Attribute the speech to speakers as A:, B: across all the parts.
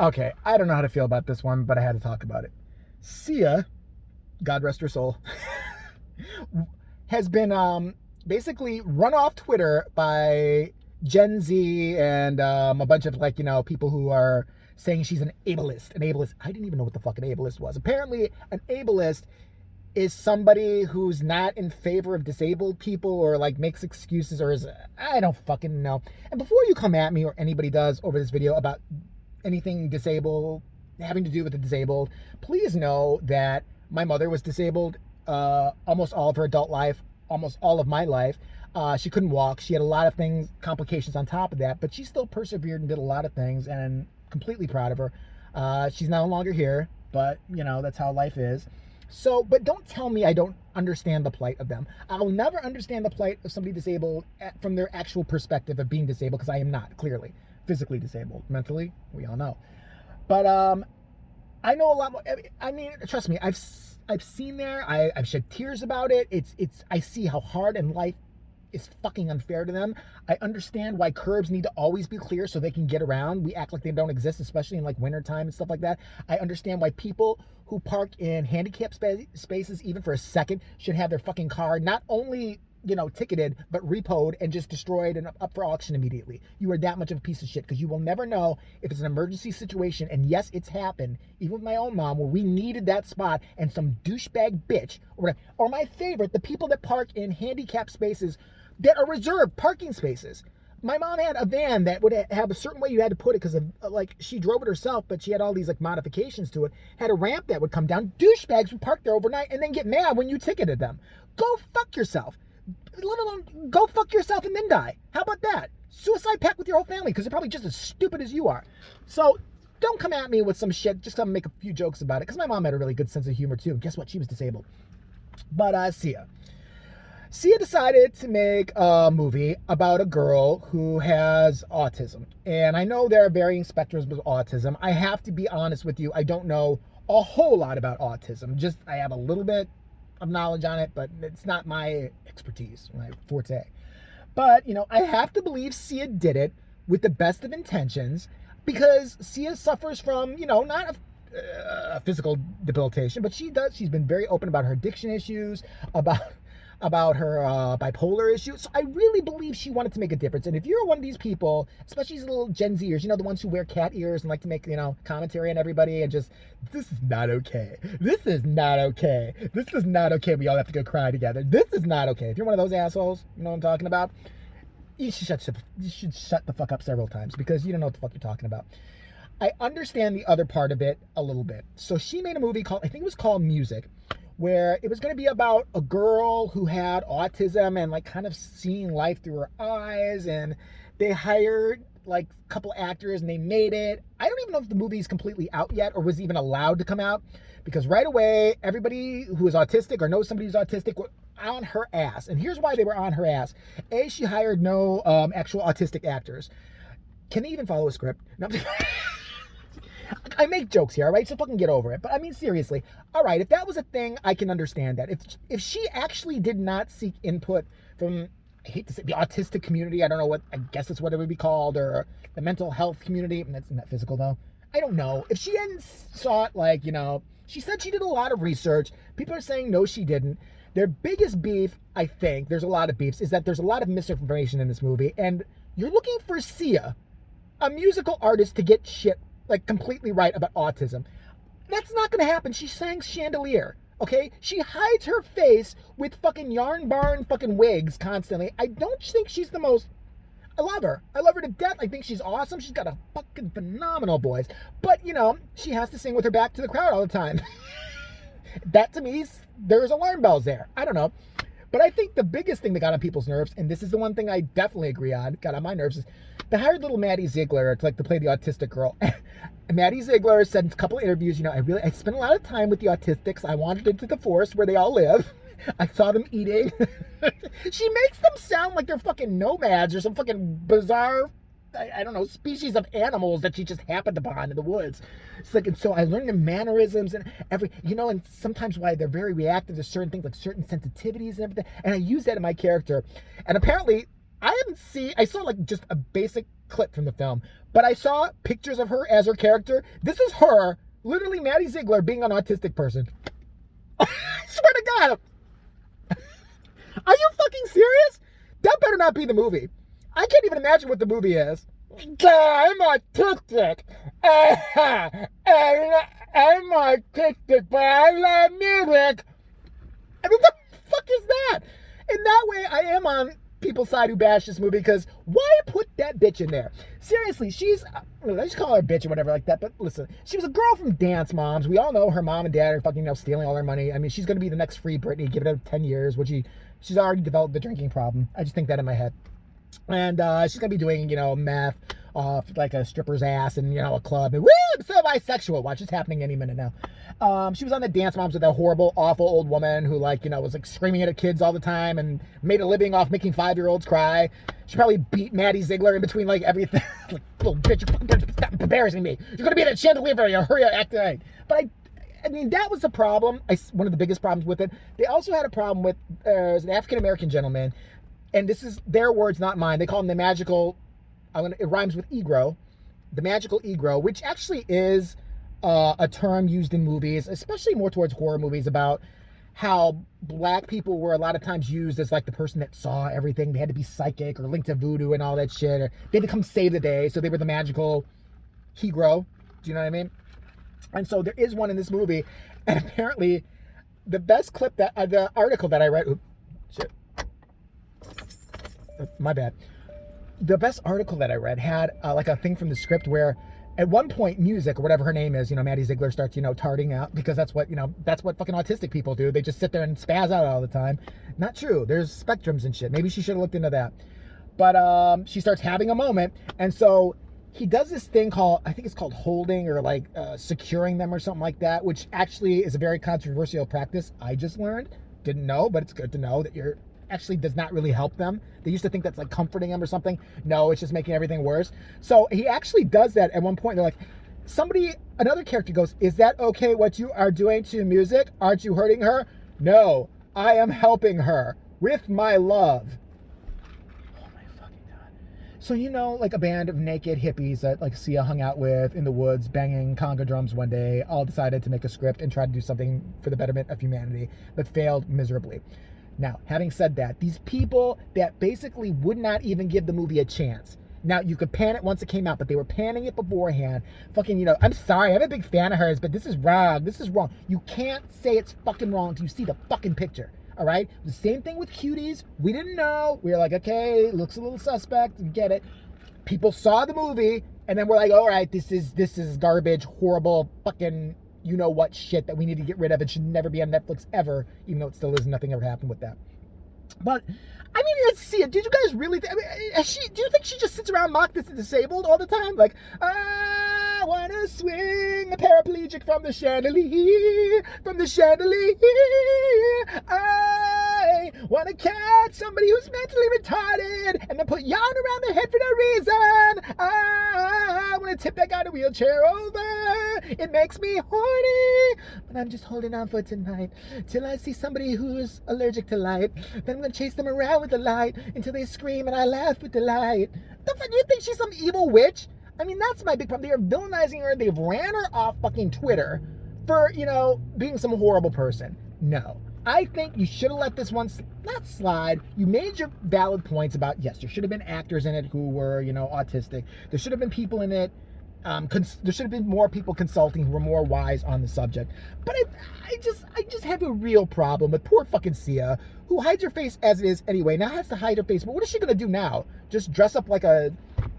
A: Okay, I don't know how to feel about this one, but I had to talk about it. Sia, God rest her soul, has been basically run off Twitter by Gen Z and a bunch of people who are saying she's an ableist. An ableist. I didn't even know what the fuck an ableist was. Apparently, an ableist is somebody who's not in favor of disabled people or like makes excuses or is I don't fucking know. And before you come at me or anybody does over this video about anything disabled having to do with the disabled, please know that my mother was disabled almost all of her adult life, almost all of my life. She couldn't walk. She had a lot of things, complications on top of that, but she still persevered and did a lot of things, and I'm completely proud of her. She's no longer here, but that's how life is. So, but don't tell me I don't understand the plight of them. I'll never understand the plight of somebody disabled from their actual perspective of being disabled, because I am not, clearly. Physically disabled. Mentally, we all know. But I know a lot more. I mean, trust me, I've seen there. I've shed tears about it. I see how hard in life is fucking unfair to them. I understand why curbs need to always be clear so they can get around. We act like they don't exist, especially in like wintertime and stuff like that. I understand why people who park in handicapped spaces, even for a second, should have their fucking car not only ticketed, but repoed and just destroyed and up for auction immediately. You are that much of a piece of shit, because you will never know if it's an emergency situation. And yes, it's happened, even with my own mom, where we needed that spot and some douchebag bitch, or my favorite, the people that park in handicapped spaces that are reserved parking spaces. My mom had a van that would have a certain way you had to put it, because of like she drove it herself, but she had all these like modifications to it. Had a ramp that would come down. Douchebags would park there overnight and then get mad when you ticketed them. Go fuck yourself. Let alone go fuck yourself and then die. How about that? Suicide pact with your whole family, because they're probably just as stupid as you are. So don't come at me with some shit just to make a few jokes about it, because my mom had a really good sense of humor too. Guess what? She was disabled. But Sia decided to make a movie about a girl who has autism. And I know there are varying spectrums of autism. I have to be honest with you, I don't know a whole lot about autism. Just I have a little bit of knowledge on it, but it's not my expertise, my forte. But, I have to believe Sia did it with the best of intentions, because Sia suffers from, not a physical debilitation, but she's been very open about her addiction issues, about her bipolar issue. So I really believe she wanted to make a difference. And if you're one of these people, especially these little Gen Zers, the ones who wear cat ears and like to make, commentary on everybody and just, this is not okay. This is not okay. This is not okay. We all have to go cry together. This is not okay. If you're one of those assholes, you know what I'm talking about? You should shut the fuck up several times, because you don't know what the fuck you're talking about. I understand the other part of it a little bit. So she made a movie called, I think it was called Music, where it was going to be about a girl who had autism and like kind of seeing life through her eyes, and they hired like a couple actors and they made it. I don't even know if the movie is completely out yet or was even allowed to come out, because right away everybody who is autistic or knows somebody who's autistic were on her ass. And here's why they were on her ass. A, she hired no actual autistic actors. Can they even follow a script? No. I make jokes here, all right? So fucking get over it. But I mean, seriously, all right, if that was a thing, I can understand that. If she actually did not seek input from, I hate to say, the autistic community, I don't know what, I guess that's what it would be called, or the mental health community, and that's not physical though. I don't know. If she hadn't sought, like, she said she did a lot of research. People are saying no, she didn't. Their biggest beef, I think, there's a lot of beefs, is that there's a lot of misinformation in this movie, and you're looking for Sia, a musical artist, to get shit like completely right about autism. That's not gonna happen. She sang Chandelier, okay? She hides her face with fucking yarn barn fucking wigs constantly. I don't think she's the most, I love her. I love her to death. I think she's awesome. She's got a fucking phenomenal voice. But, she has to sing with her back to the crowd all the time. That to me, there's alarm bells there. I don't know. But I think the biggest thing that got on people's nerves, and this is the one thing I definitely agree on, got on my nerves, is they hired little Maddie Ziegler to play the autistic girl. Maddie Ziegler said in a couple of interviews, I spent a lot of time with the autistics. I wandered into the forest where they all live. I saw them eating. She makes them sound like they're fucking nomads or some fucking bizarre, I don't know, species of animals that she just happened upon in the woods. It's like, and so I learned their mannerisms and and sometimes why they're very reactive to certain things, like certain sensitivities and everything. And I use that in my character. And apparently, I saw like just a basic clip from the film, but I saw pictures of her as her character. This is her, literally Maddie Ziegler being an autistic person. I swear to God. Are you fucking serious? That better not be the movie. I can't even imagine what the movie is. I'm autistic. I'm autistic, but I love music. I mean, what the fuck is that? In that way, I am on people's side who bash this movie, because why put that bitch in there? Seriously, I just call her a bitch or whatever like that, but listen, she was a girl from Dance Moms. We all know her mom and dad are fucking, stealing all her money. I mean, she's going to be the next Free Britney. Give it 10 years, she's already developed the drinking problem. I just think that in my head. And she's going to be doing, meth off like a stripper's ass and, a club. And woo, I'm so bisexual. Watch, it's happening any minute now. She was on the Dance Moms with that horrible, awful old woman who, was screaming at kids all the time and made a living off making 5-year-olds cry. She probably beat Maddie Ziegler in between, everything. Little bitch, stop embarrassing me. You're going to be in a chandelier for you. Hurry up, act right. But I mean, that was the problem. One of the biggest problems with it. They also had a problem with there's an African-American gentleman, and this is their words, not mine. They call him the magical, it rhymes with egro, the magical egro, which actually is a term used in movies, especially more towards horror movies, about how black people were a lot of times used as the person that saw everything. They had to be psychic or linked to voodoo and all that shit. Or they had to come save the day, so they were the magical hero. Do you know what I mean? And so there is one in this movie, and apparently the best clip the article that I read, shit, my bad. The best article that I read had a thing from the script where at one point music or whatever her name is, Maddie Ziegler starts, tarting out, because that's what fucking autistic people do. They just sit there and spaz out all the time. Not true. There's spectrums and shit. Maybe she should have looked into that. But she starts having a moment, and so he does this thing called, I think it's called holding or securing them or something like that, which actually is a very controversial practice. I just learned, didn't know, but it's good to know that actually does not really help them. They used to think that's comforting them or something. No, it's just making everything worse. So he actually does that at one point. They're another character goes, "Is that okay what you are doing to music? Aren't you hurting her?" "No, I am helping her with my love." So, a band of naked hippies that Sia hung out with in the woods, banging conga drums one day, all decided to make a script and try to do something for the betterment of humanity, but failed miserably. Now, having said that, these people that basically would not even give the movie a chance. Now, you could pan it once it came out, but they were panning it beforehand. Fucking, I'm sorry, I'm a big fan of hers, but this is wrong. This is wrong. You can't say it's fucking wrong until you see the fucking picture. All right? The same thing with Cuties. We didn't know. We were like, okay, looks a little suspect. We get it. People saw the movie, and then we're like, all right, this is garbage, horrible, fucking you-know-what shit that we need to get rid of. It should never be on Netflix ever, even though it still is. Nothing ever happened with that. But, I mean, let's see it. Did you guys really... do you think she just sits around mock this disabled all the time? I want to swing a paraplegic from the chandelier, I want to catch somebody who's mentally retarded and then put yarn around their head for no reason. I want to tip that guy in a wheelchair over. It makes me horny. But I'm just holding on for tonight till I see somebody who's allergic to light. Then I'm going to chase them around with the light until they scream and I laugh with delight. The fuck, you think she's some evil witch? I mean, that's my big problem. They are villainizing her. They've ran her off fucking Twitter for, being some horrible person. No. I think you should have let this one not slide. You made your valid points about, yes, there should have been actors in it who were, autistic. There should have been people in it. There should have been more people consulting who were more wise on the subject. But I just have a real problem with poor fucking Sia, who hides her face as it is anyway. Now has to hide her face. But what is she going to do now? Just dress up like a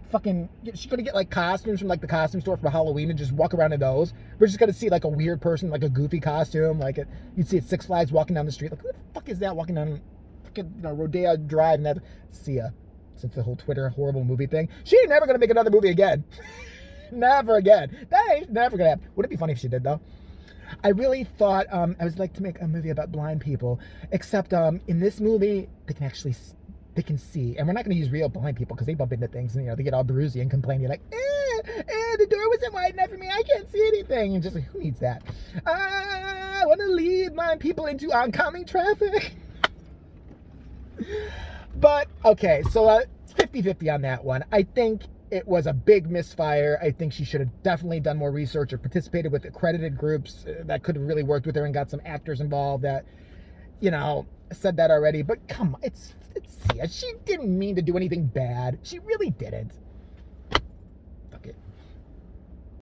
A: fucking... She's going to get costumes from the costume store for Halloween and just walk around in those? We're just going to see a weird person, a goofy costume. You'd see at Six Flags walking down the street. Who the fuck is that walking down fucking Rodeo Drive? And that Sia, since the whole Twitter horrible movie thing, she ain't never going to make another movie again. Never again. That ain't never gonna happen. Would it be funny if she did, though? I really thought I was to make a movie about blind people, except in this movie they can see, and we're not going to use real blind people because they bump into things and they get all bruisey and complain. You're like, the door wasn't wide enough for me. I can't see anything. And just who needs that? I want to lead blind people into oncoming traffic. But okay, so 50-50 on that one. I think it was a big misfire. I think she should have definitely done more research or participated with accredited groups that could have really worked with her and got some actors involved that, said that already. But come on, it's Sia. She didn't mean to do anything bad. She really didn't.